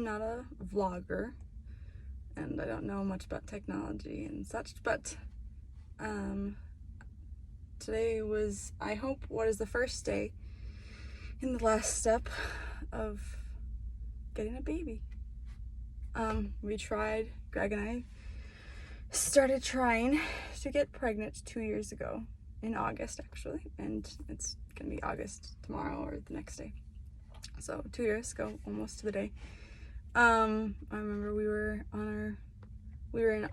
not a vlogger, and I don't know much about technology and such, but today was, I hope, what is the first day in the last step of getting a baby. We tried, Greg and I started trying to get pregnant 2 years ago, in August actually, and it's gonna be August tomorrow or the next day. So 2 years ago, almost to the day. I remember we were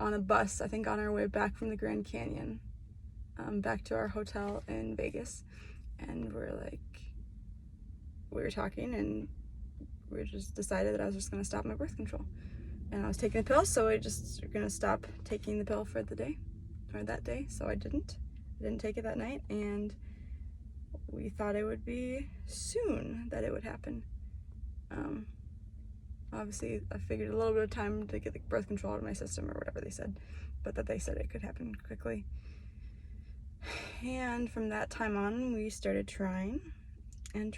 on a bus, I think on our way back from the Grand Canyon, back to our hotel in Vegas, and we were talking, and we just decided that I was just gonna stop my birth control. And I was taking a pill, so I just were gonna stop taking the pill for the day, or that day, so I didn't take it that night, and we thought it would be soon that it would happen. Obviously, I figured a little bit of time to get the birth control out of my system, or whatever they said, but that they said it could happen quickly. And from that time on, we started trying, and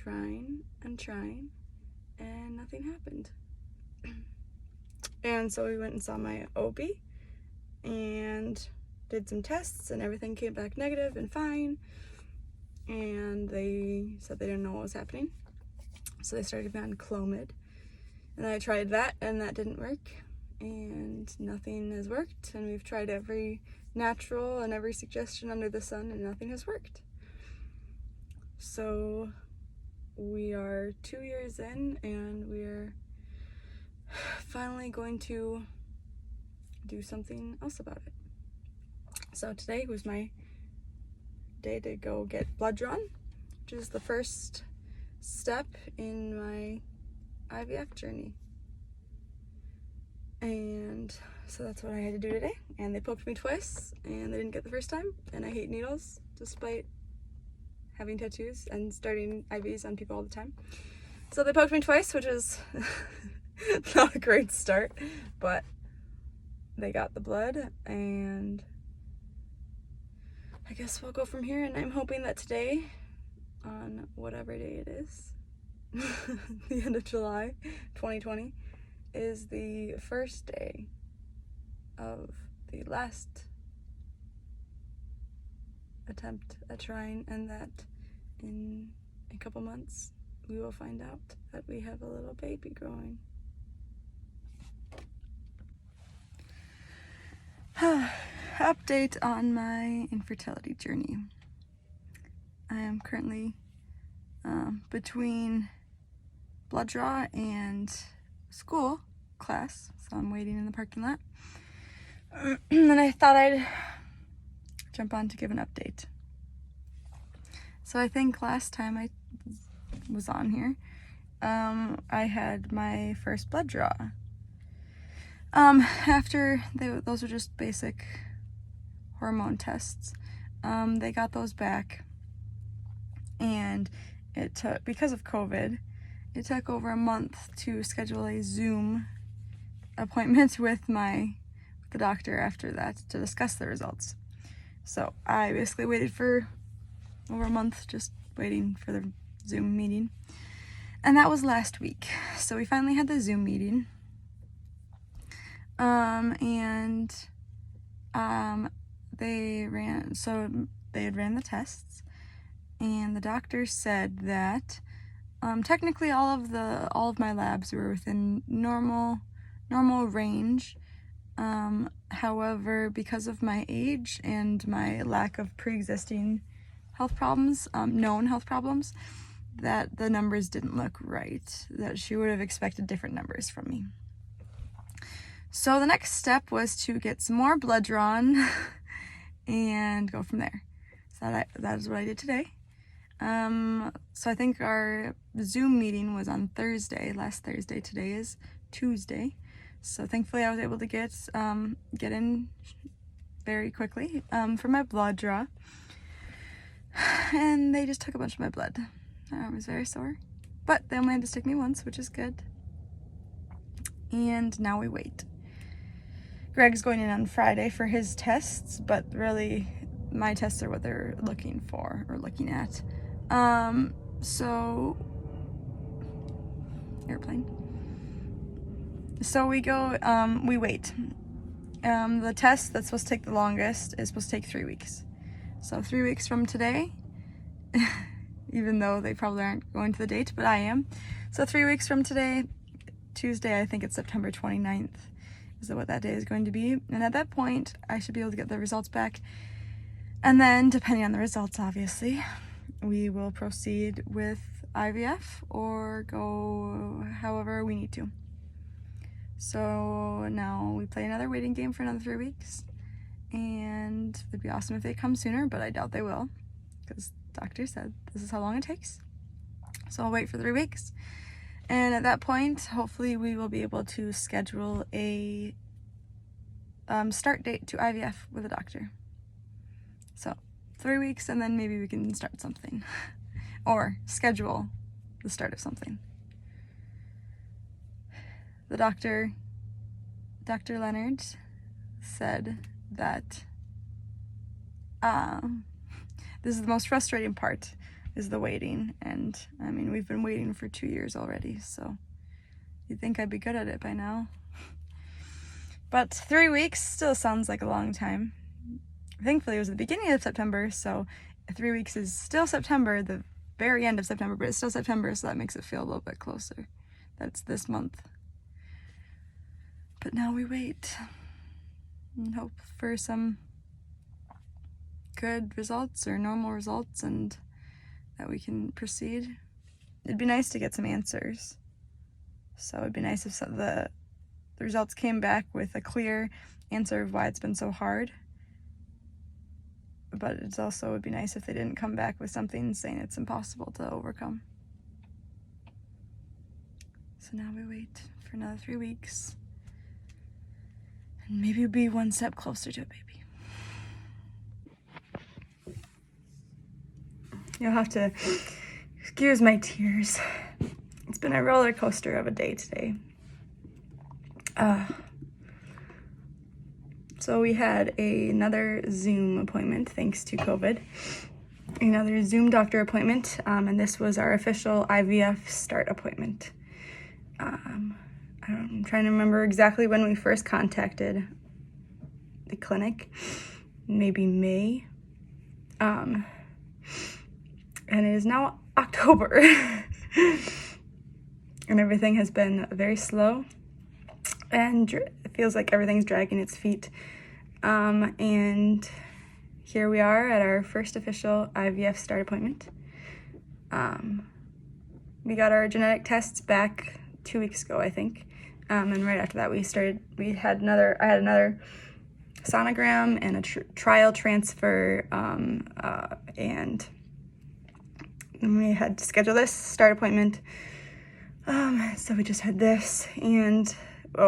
nothing happened. And so we went and saw my OB, and did some tests, and everything came back negative and fine. And they said they didn't know what was happening, so they started me on Clomid. And I tried that, and that didn't work, and nothing has worked. And we've tried every natural and every suggestion under the sun, and nothing has worked. So we are 2 years in, and we're finally going to do something else about it. So today was my day to go get blood drawn, which is the first step in my IVF journey. And so that's what I had to do today. And they poked me twice, and they didn't get the first time. And I hate needles, despite having tattoos and starting IVs on people all the time. So they poked me twice, which is not a great start, but they got the blood, and I guess we'll go from here. And I'm hoping that today, on whatever day it is, the end of July 2020, is the first day of the last attempt at trying, and that in a couple months we will find out that we have a little baby growing. Update on my infertility journey. I am currently between blood draw and school class, so I'm waiting in the parking lot. And I thought I'd jump on to give an update. So I think last time I was on here, I had my first blood draw. After those were just basic hormone tests, they got those back, and it took, because of COVID, it took over a month to schedule a Zoom appointment with the doctor after that to discuss the results. So I basically waited for over a month, just waiting for the Zoom meeting, and that was last week. So we finally had the Zoom meeting. They had ran the tests, and the doctor said that technically all of my labs were within normal range. However, because of my age and my lack of pre-existing health problems, known health problems, that the numbers didn't look right, that she would have expected different numbers from me. So the next step was to get some more blood drawn and go from there. So that is what I did today. So I think our Zoom meeting was on Thursday, last Thursday. Today is Tuesday. So thankfully I was able to get in very quickly for my blood draw. And they just took a bunch of my blood. My arm was very sore, but they only had to stick me once, which is good. And now we wait. Greg's going in on Friday for his tests, but really my tests are what they're looking for or looking at. So airplane. So we go, we wait. The test that's supposed to take the longest is supposed to take 3 weeks. So 3 weeks from today, even though they probably aren't going to the date, but I am. So 3 weeks from today, Tuesday, I think it's September 29th, is what that day is going to be. And at that point, I should be able to get the results back. And then, depending on the results, obviously, we will proceed with IVF or go however we need to. So now we play another waiting game for another 3 weeks. And it'd be awesome if they come sooner, but I doubt they will, because the doctor said this is how long it takes. So I'll wait for 3 weeks. And at that point, hopefully we will be able to schedule a start date to IVF with a doctor. So 3 weeks, and then maybe we can start something or schedule the start of something. The Dr. Leonard said that this is the most frustrating part, is the waiting. And I mean, we've been waiting for 2 years already, so you'd think I'd be good at it by now. But 3 weeks still sounds like a long time. Thankfully, it was the beginning of September, so 3 weeks is still September, the very end of September, but it's still September, so that makes it feel a little bit closer. That's this month. But now we wait and hope for some good results or normal results and that we can proceed. It'd be nice to get some answers. So it'd be nice if the results came back with a clear answer of why it's been so hard. But it also would be nice if they didn't come back with something saying it's impossible to overcome. So now we wait for another 3 weeks. And maybe we'll be one step closer to a baby. You'll have to excuse my tears. It's been a roller coaster of a day today. So we had another Zoom appointment, thanks to COVID. Another Zoom doctor appointment, and this was our official IVF start appointment. I'm trying to remember exactly when we first contacted the clinic, maybe May. And it is now October. And everything has been very slow, and it feels like everything's dragging its feet. And here we are at our first official IVF start appointment. We got our genetic tests back 2 weeks ago, I think. And right after that, I had another sonogram and a trial transfer, and we had to schedule this start appointment. So we just had this, and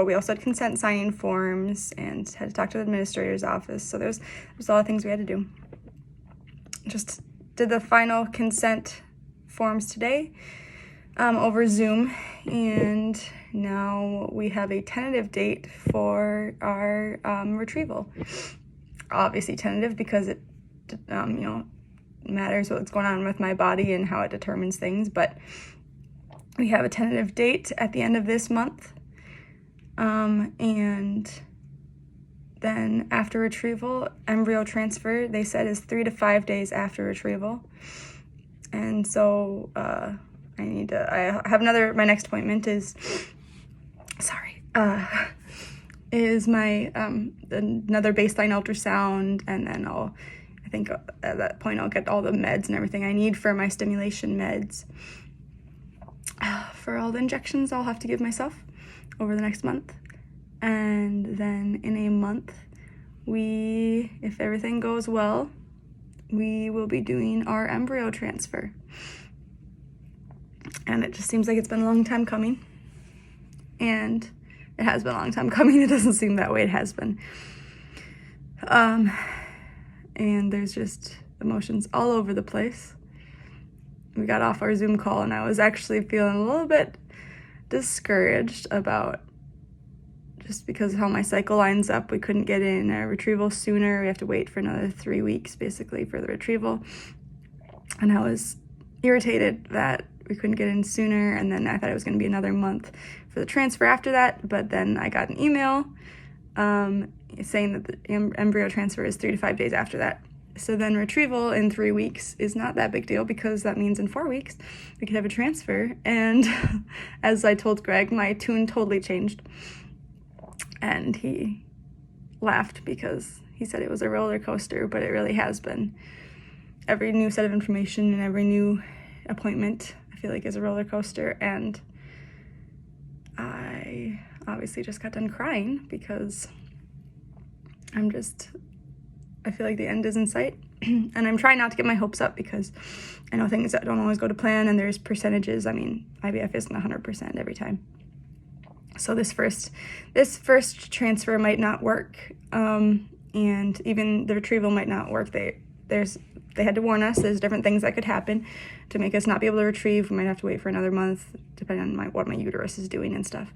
we also had consent signing forms and had to talk to the administrator's office. So there's a lot of things we had to do. Just did the final consent forms today over Zoom, and now we have a tentative date for our retrieval. Obviously tentative because it matters what's going on with my body and how it determines things, but we have a tentative date at the end of this month. And then after retrieval, embryo transfer, they said, is 3 to 5 days after retrieval. And so my next appointment is my another baseline ultrasound, and then I think at that point I'll get all the meds and everything I need for my stimulation meds. For all the injections I'll have to give myself over the next month. And then in a month, if everything goes well, we will be doing our embryo transfer. And it just seems like it's been a long time coming. And it has been a long time coming. It doesn't seem that way. It has been. And there's just emotions all over the place. We got off our Zoom call, and I was actually feeling a little bit discouraged about, just because of how my cycle lines up. We couldn't get in a retrieval sooner. We have to wait for another 3 weeks, basically, for the retrieval. And I was irritated that we couldn't get in sooner, and then I thought it was going to be another month for for the transfer after that, but then I got an email saying that the embryo transfer is 3 to 5 days after that. So then retrieval in 3 weeks is not that big deal, because that means in 4 weeks we could have a transfer. And as I told Greg, my tune totally changed. And he laughed because he said it was a roller coaster, but it really has been. Every new set of information and every new appointment, I feel like, is a roller coaster. And I obviously just got done crying because I feel like the end is in sight. And I'm trying not to get my hopes up, because I know things that don't always go to plan, and there's percentages. I mean, IVF isn't 100% every time. So this first transfer might not work, and even the retrieval might not work. They had to warn us there's different things that could happen to make us not be able to retrieve. We might have to wait for another month, depending on what my uterus is doing and stuff.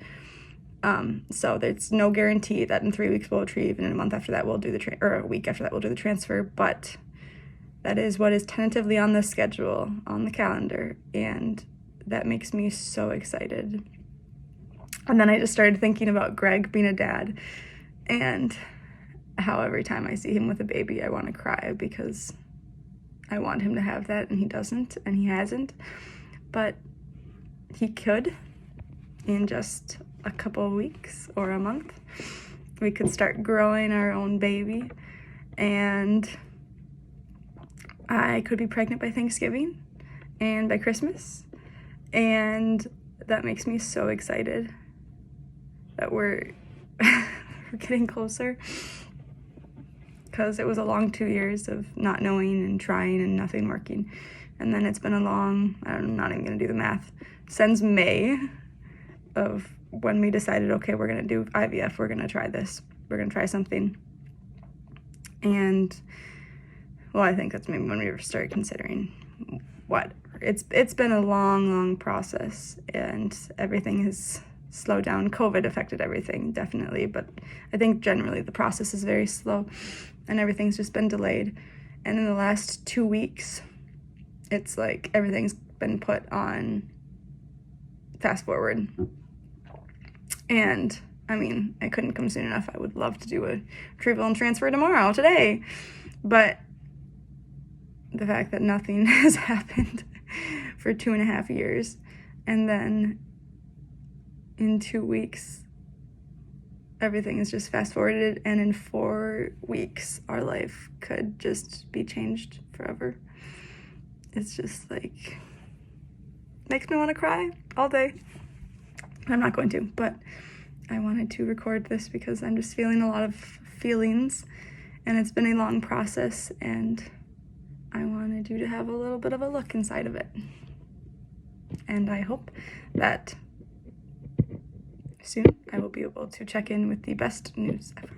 So there's no guarantee that in 3 weeks we'll retrieve, and in a month after that we'll do or a week after that we'll do the transfer. But that is what is tentatively on the schedule, on the calendar, and that makes me so excited. And then I just started thinking about Greg being a dad, and how every time I see him with a baby I want to cry, because I want him to have that, and he doesn't, and he hasn't. But he could in just a couple of weeks or a month. We could start growing our own baby, and I could be pregnant by Thanksgiving and by Christmas, and that makes me so excited that we're getting closer, because it was a long 2 years of not knowing and trying and nothing working. And then it's been a long, I'm not even gonna do the math, since May of when we decided, okay, we're gonna do IVF, we're gonna try this, we're gonna try something. And well, I think that's maybe when we started considering what. It's been a long process, and everything has slowed down. COVID affected everything, definitely, but I think generally the process is very slow, and everything's just been delayed. And in the last 2 weeks, it's like everything's been put on fast forward. And I mean, I couldn't come soon enough. I would love to do a retrieval and transfer today, but the fact that nothing has happened for 2.5 years, and then in 2 weeks everything is just fast forwarded, and in 4 weeks our life could just be changed forever. It's just like, makes me want to cry all day. I'm not going to, but I wanted to record this because I'm just feeling a lot of feelings, and it's been a long process, and I wanted you to have a little bit of a look inside of it. And I hope that soon I will be able to check in with the best news ever.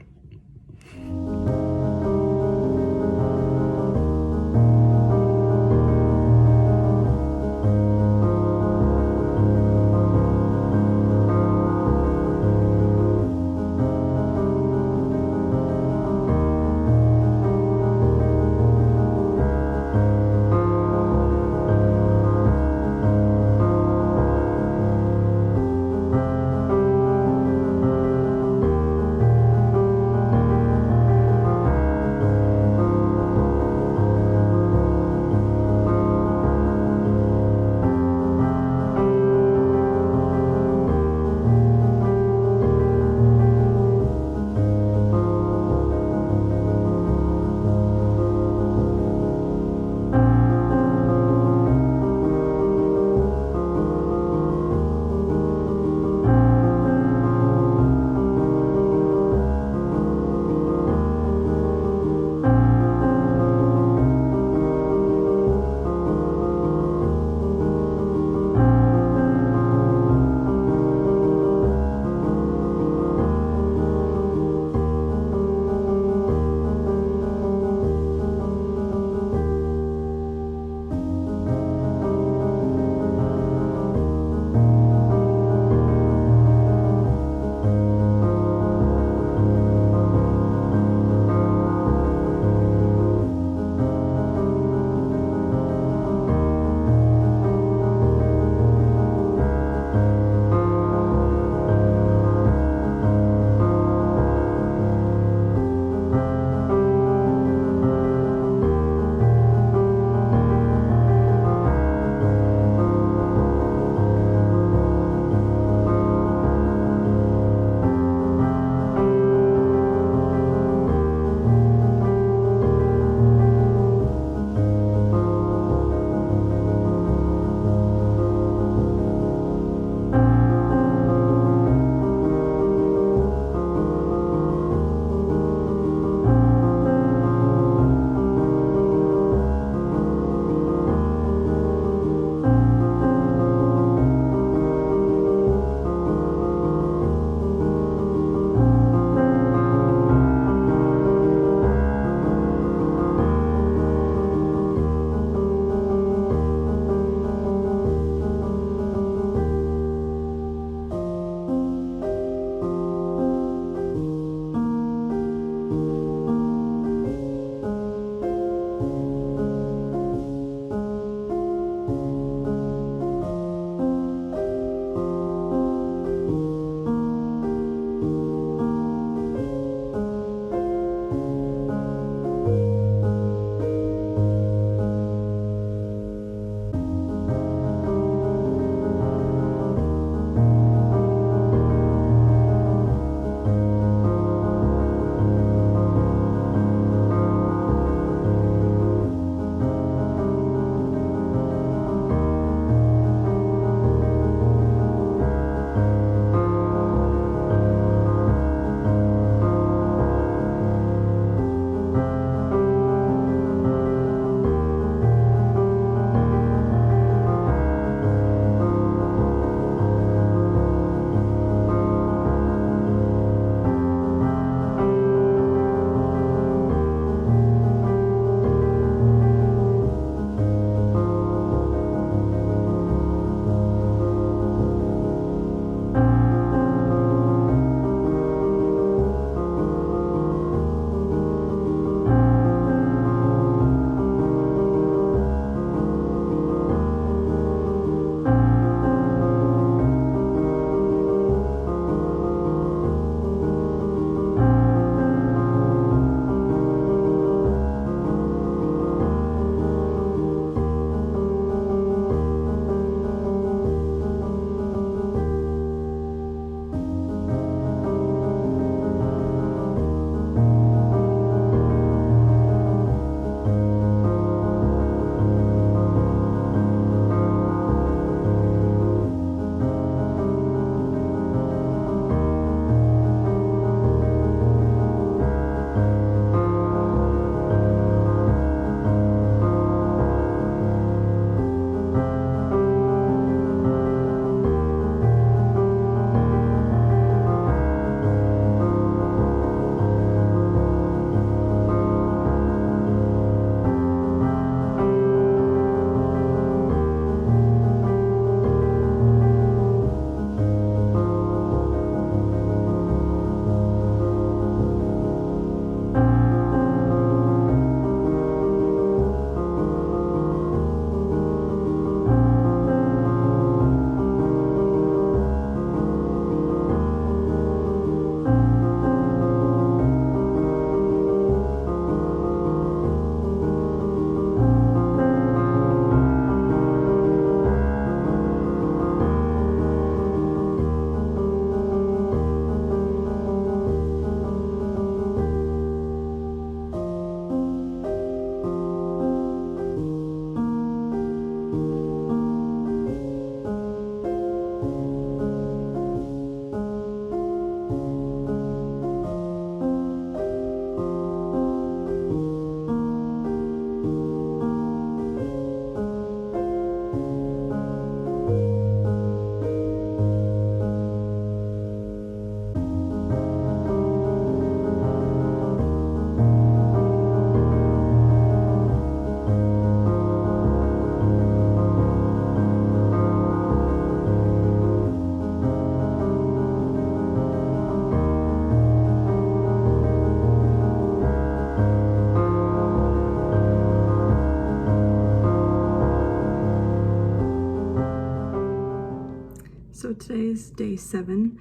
today is day 7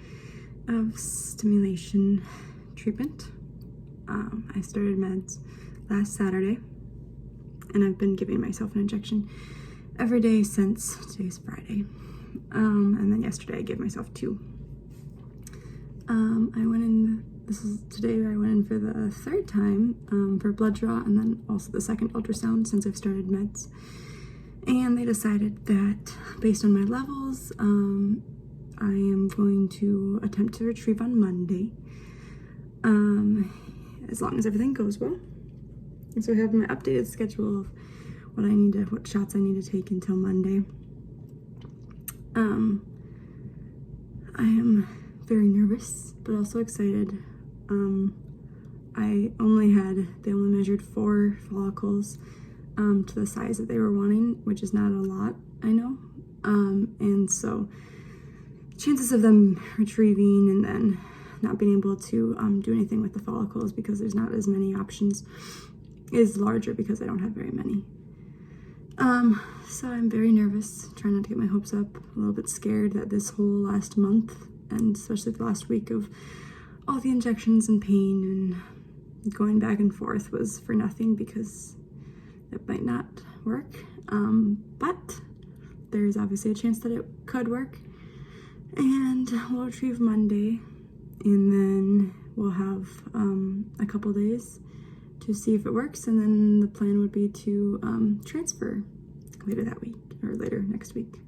of stimulation treatment. I started meds last Saturday, and I've been giving myself an injection every day since today's Friday. And then yesterday I gave myself 2. Today I went in for the 3rd time for blood draw, and then also the 2nd ultrasound since I've started meds. And they decided that based on my levels, I am going to attempt to retrieve on Monday, as long as everything goes well. And so I have my updated schedule of what shots I need to take until Monday. I am very nervous, but also excited. They only measured 4 follicles to the size that they were wanting, which is not a lot, I know. And so chances of them retrieving and then not being able to do anything with the follicles because there's not as many options is larger because I don't have very many. So I'm very nervous, trying not to get my hopes up, a little bit scared that this whole last month, and especially the last week of all the injections and pain and going back and forth, was for nothing because it might not work. But there's obviously a chance that it could work. And we'll retrieve Monday, and then we'll have a couple days to see if it works, and then the plan would be to transfer later that week, or later next week.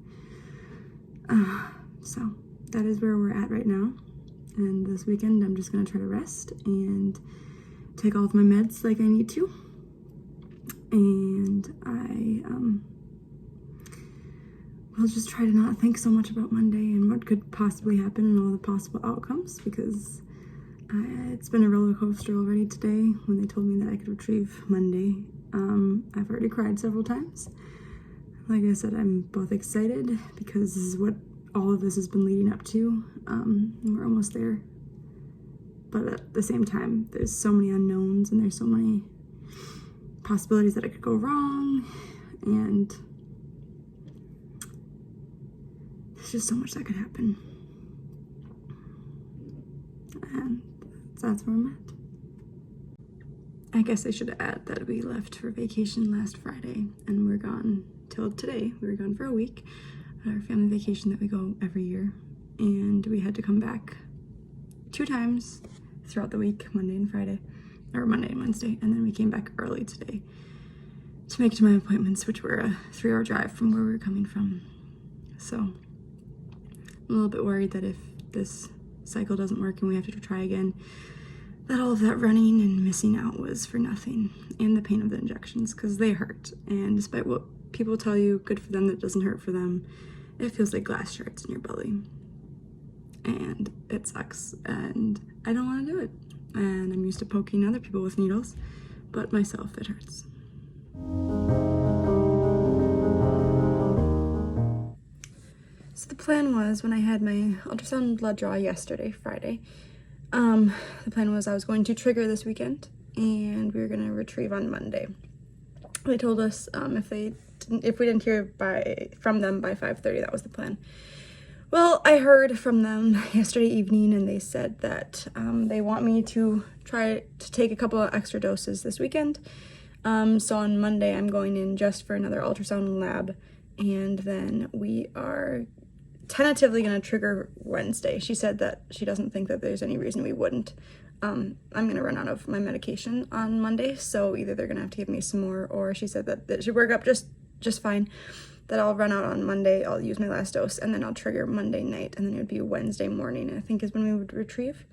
So that is where we're at right now, and this weekend I'm just gonna try to rest and take all of my meds like I need to, and I'll just try to not think so much about Monday and what could possibly happen and all the possible outcomes, because it's been a roller coaster already today when they told me that I could retrieve Monday. I've already cried several times. Like I said, I'm both excited because this is what all of this has been leading up to. And we're almost there. But at the same time, there's so many unknowns and there's so many possibilities that it could go wrong. And there's just so much that could happen. And that's where I'm at. I guess I should add that we left for vacation last Friday and we're gone till today. We were gone for a week, our family vacation that we go every year, and we had to come back 2 times throughout the week, Monday and Friday, or Monday and Wednesday, and then we came back early today to make it to my appointments, which were a 3-hour drive from where we were coming from. So I'm a little bit worried that if this cycle doesn't work and we have to try again, that all of that running and missing out was for nothing, and the pain of the injections, because they hurt, and despite what people tell you, good for them, that doesn't hurt for them, it feels like glass shards in your belly, and it sucks, and I don't want to do it, and I'm used to poking other people with needles, but myself, it hurts. So the plan was, when I had my ultrasound blood draw yesterday, Friday, the plan was I was going to trigger this weekend and we were going to retrieve on Monday. They told us if we didn't hear from them by 5:30, that was the plan. Well, I heard from them yesterday evening, and they said that they want me to try to take a couple of extra doses this weekend. So on Monday I'm going in just for another ultrasound lab, and then we are tentatively going to trigger Wednesday. She said that she doesn't think that there's any reason we wouldn't. I'm going to run out of my medication on Monday, so either they're going to have to give me some more, or she said that it should work up just fine, that I'll run out on Monday, I'll use my last dose, and then I'll trigger Monday night, and then it would be Wednesday morning, I think, is when we would retrieve.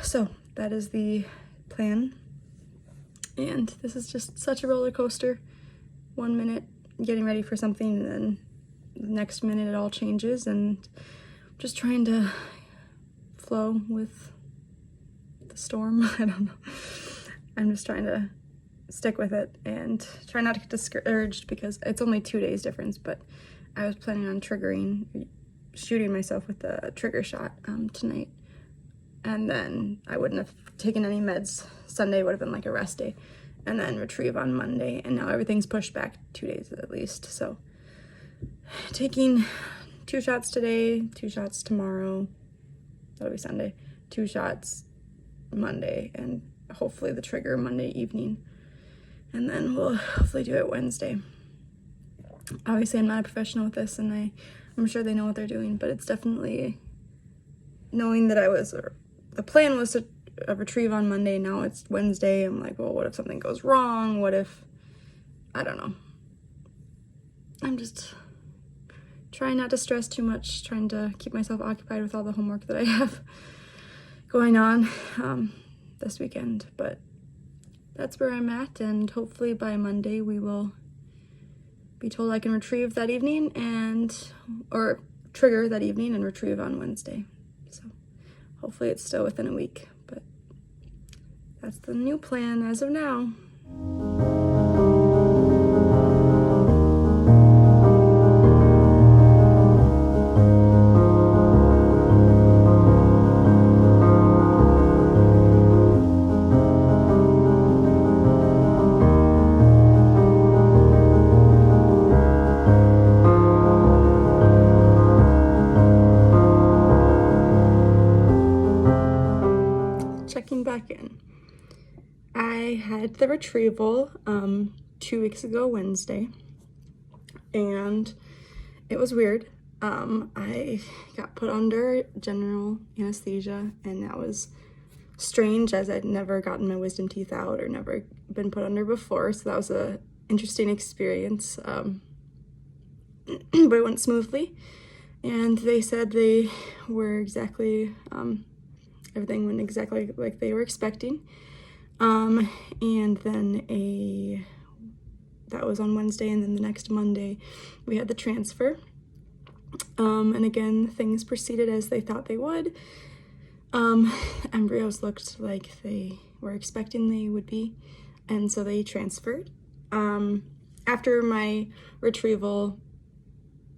So that is the plan, and this is just such a roller coaster. 1 minute getting ready for something, and then the next minute it all changes, and I'm just trying to flow with the storm. I don't know. I'm just trying to stick with it and try not to get discouraged, because it's only 2 days difference, but I was planning on shooting myself with the trigger shot tonight, and then I wouldn't have taken any meds. Sunday would have been like a rest day, and then retrieve on Monday, and now everything's pushed back 2 days at least. So taking 2 shots today, 2 shots tomorrow, that'll be Sunday, 2 shots Monday, and hopefully the trigger Monday evening. And then we'll hopefully do it Wednesday. Obviously, I'm not a professional with this, and I'm sure they know what they're doing, but it's definitely knowing that the plan was to retrieve on Monday, now it's Wednesday. I'm like, well, what if something goes wrong? What if, I don't know. I'm just trying not to stress too much, trying to keep myself occupied with all the homework that I have going on this weekend, but that's where I'm at, and hopefully by Monday we will be told I can retrieve that evening or trigger that evening and retrieve on Wednesday. So hopefully it's still within a week, but that's the new plan as of now. Checking back in. I had the retrieval 2 weeks ago Wednesday, and it was weird. I got put under general anesthesia, and that was strange as I'd never gotten my wisdom teeth out or never been put under before, so that was a interesting experience. But it went smoothly, and they said they were exactly everything went exactly like they were expecting. And then that was on Wednesday, and then the next Monday we had the transfer. And again, things proceeded as they thought they would. Embryos looked like they were expecting they would be, and so they transferred. After my retrieval,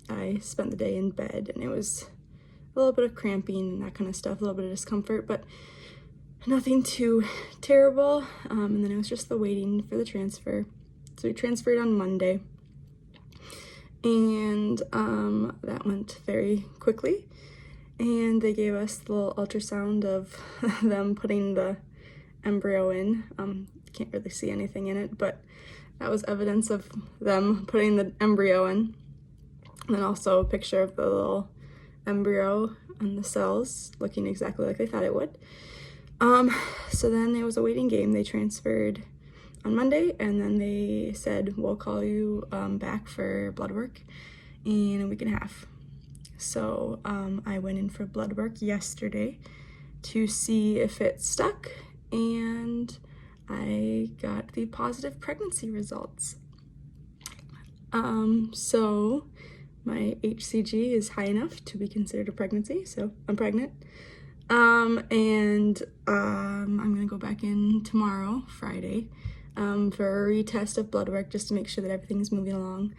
I spent the day in bed, and it was a little bit of cramping and that kind of stuff, a little bit of discomfort, but nothing too terrible. And then it was just the waiting for the transfer. So we transferred on Monday, and that went very quickly. And they gave us the little ultrasound of them putting the embryo in. Can't really see anything in it, but that was evidence of them putting the embryo in. And then also a picture of the little embryo and the cells looking exactly like they thought it would. So then it was a waiting game. They transferred on Monday, and then they said, we'll call you back for blood work in a week and a half. So I went in for blood work yesterday to see if it stuck, and I got the positive pregnancy results. So my HCG is high enough to be considered a pregnancy, so I'm pregnant. And I'm gonna go back in tomorrow, Friday, for a retest of blood work just to make sure that everything's moving along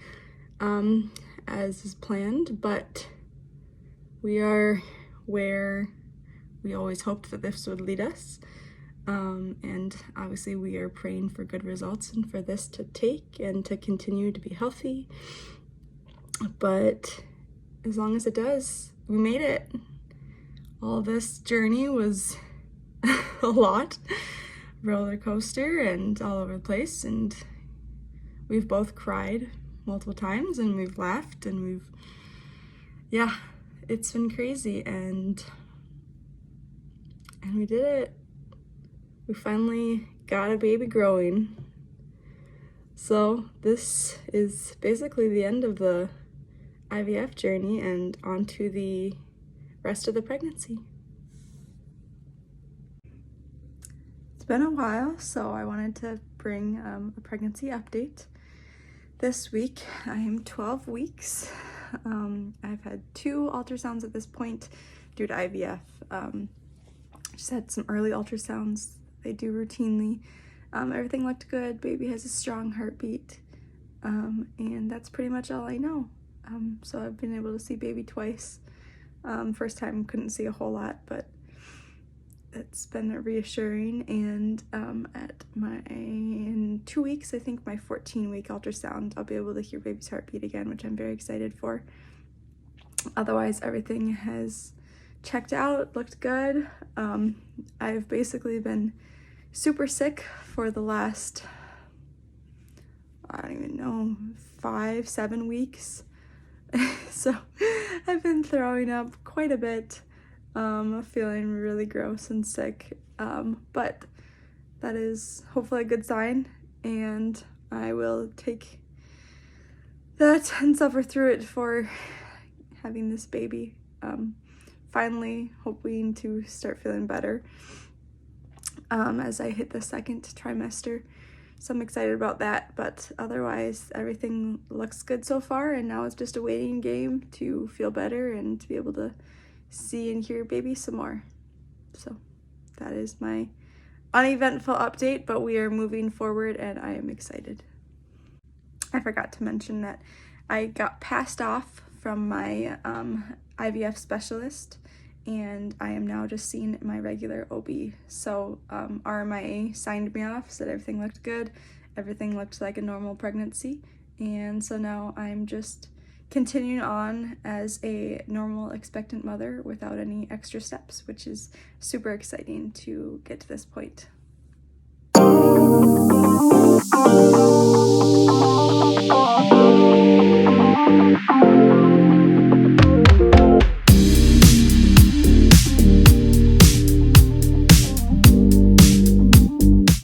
as is planned. But we are where we always hoped that this would lead us. And obviously we are praying for good results and for this to take and to continue to be healthy. But as long as it does, we made it. All this journey was a lot, roller coaster and all over the place, and we've both cried multiple times, and we've laughed, and it's been crazy, and we did it. We finally got a baby growing. So this is basically the end of the IVF journey and on to the rest of the pregnancy. It's been a while, so I wanted to bring a pregnancy update. This week I am 12 weeks. I've had 2 ultrasounds at this point due to IVF. Just had some early ultrasounds they do routinely. Everything looked good. Baby has a strong heartbeat, and that's pretty much all I know. So I've been able to see baby twice. First time couldn't see a whole lot, but it's been reassuring. And in 2 weeks, I think my 14-week ultrasound, I'll be able to hear baby's heartbeat again, which I'm very excited for. Otherwise, everything has checked out, looked good. I've basically been super sick for the last, I don't even know, 5-7 weeks. So I've been throwing up quite a bit, feeling really gross and sick, but that is hopefully a good sign, and I will take that and suffer through it for having this baby. Finally hoping to start feeling better as I hit the second trimester. So I'm excited about that, but otherwise everything looks good so far, and now it's just a waiting game to feel better and to be able to see and hear baby some more. So that is my uneventful update, but we are moving forward and I am excited. I forgot to mention that I got passed off from my IVF specialist, and I am now just seeing my regular OB. So RMIA signed me off, said everything looked good, everything looked like a normal pregnancy, and so now I'm just continuing on as a normal expectant mother without any extra steps, which is super exciting to get to this point.